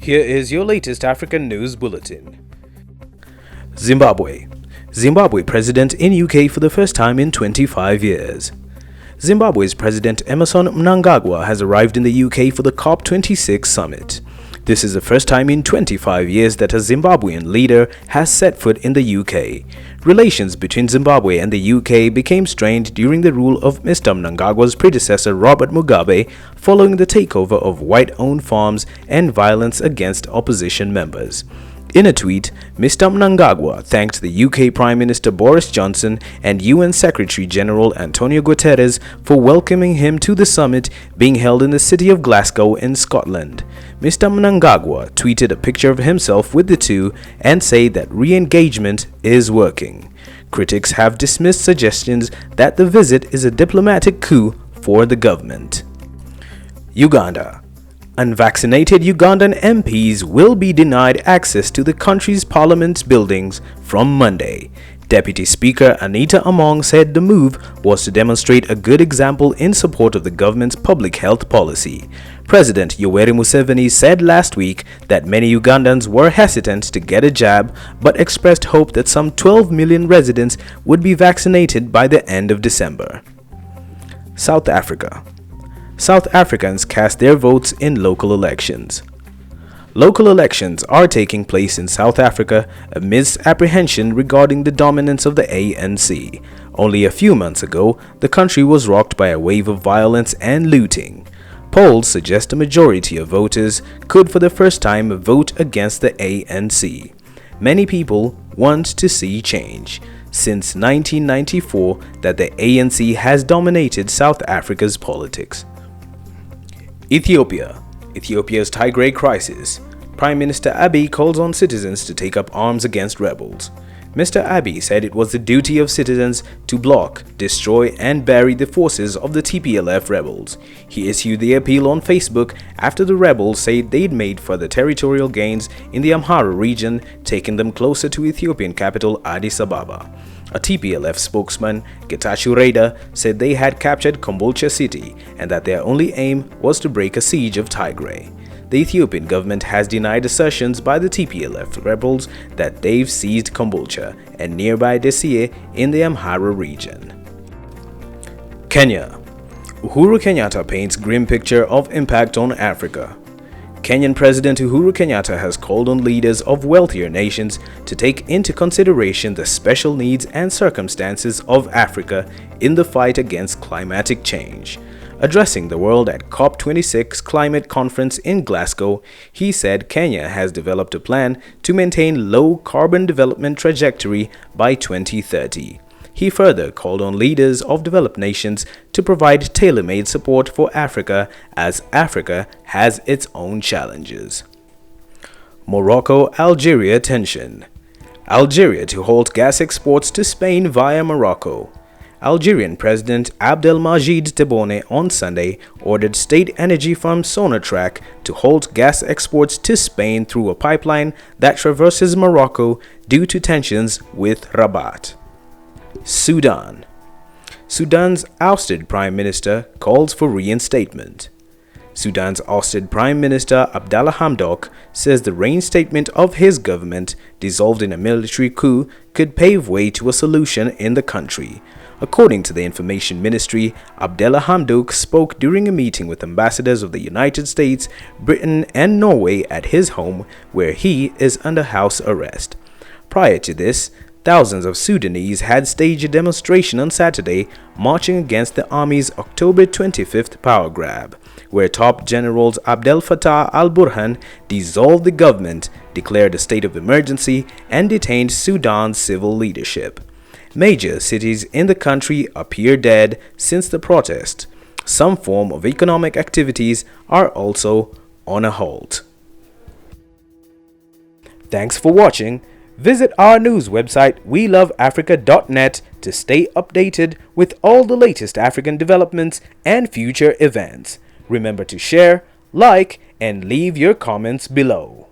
Here is your latest African news bulletin. Zimbabwe. Zimbabwe president in UK for the first time in 25 years. Zimbabwe's President Emmerson Mnangagwa has arrived in the UK for the COP26 summit. This is the first time in 25 years that a Zimbabwean leader has set foot in the UK. Relations between Zimbabwe and the UK became strained during the rule of Mr. Mnangagwa's predecessor Robert Mugabe, following the takeover of white-owned farms and violence against opposition members. In a tweet, Mr. Mnangagwa thanked the UK Prime Minister Boris Johnson and UN Secretary-General Antonio Guterres for welcoming him to the summit being held in the city of Glasgow in Scotland. Mr. Mnangagwa tweeted a picture of himself with the two and said that re-engagement is working. Critics have dismissed suggestions that the visit is a diplomatic coup for the government. Uganda. Unvaccinated Ugandan MPs will be denied access to the country's parliament buildings from Monday. Deputy Speaker Anita Among said the move was to demonstrate a good example in support of the government's public health policy. President Yoweri Museveni said last week that many Ugandans were hesitant to get a jab, but expressed hope that some 12 million residents would be vaccinated by the end of December. South Africa. South Africans cast their votes in local elections. Local elections are taking place in South Africa amidst apprehension regarding the dominance of the ANC. Only a few months ago, the country was rocked by a wave of violence and looting. Polls suggest a majority of voters could for the first time vote against the ANC. Many people want to see change. Since 1994 that the ANC has dominated South Africa's politics. Ethiopia. Ethiopia's Tigray crisis. Prime Minister Abiy calls on citizens to take up arms against rebels. Mr. Abiy said it was the duty of citizens to block, destroy and bury the forces of the TPLF rebels. He issued the appeal on Facebook after the rebels said they'd made further territorial gains in the Amhara region, taking them closer to Ethiopian capital Addis Ababa. A TPLF spokesman, Getachew Reda, said they had captured Kombolcha city and that their only aim was to break a siege of Tigray. The Ethiopian government has denied assertions by the TPLF rebels that they've seized Kombolcha and nearby Desie in the Amhara region. Kenya. Uhuru Kenyatta paints grim picture of impact on Africa. Kenyan President Uhuru Kenyatta has called on leaders of wealthier nations to take into consideration the special needs and circumstances of Africa in the fight against climatic change. Addressing the world at COP26 climate conference in Glasgow, he said Kenya has developed a plan to maintain low carbon development trajectory by 2030. He further called on leaders of developed nations to provide tailor-made support for Africa as Africa has its own challenges. Morocco-Algeria tension. Algeria to halt gas exports to Spain via Morocco. Algerian President Abdelmajid Tebboune on Sunday ordered state energy firm Sonatrach to halt gas exports to Spain through a pipeline that traverses Morocco due to tensions with Rabat. Sudan. Sudan's ousted Prime Minister calls for reinstatement. Sudan's ousted Prime Minister Abdallah Hamdok says the reinstatement of his government, dissolved in a military coup, could pave way to a solution in the country. According to the Information Ministry, Abdallah Hamdok spoke during a meeting with ambassadors of the United States, Britain and Norway at his home, where he is under house arrest. Prior to this, thousands of Sudanese had staged a demonstration on Saturday, marching against the army's October 25th power grab, where top generals Abdel Fattah al-Burhan dissolved the government, declared a state of emergency, and detained Sudan's civil leadership. Major cities in the country appear dead since the protest. Some form of economic activities are also on a halt. Thanks for watching. Visit our news website weloveafrica.net to stay updated with all the latest African developments and future events. Remember to share, like, and leave your comments below.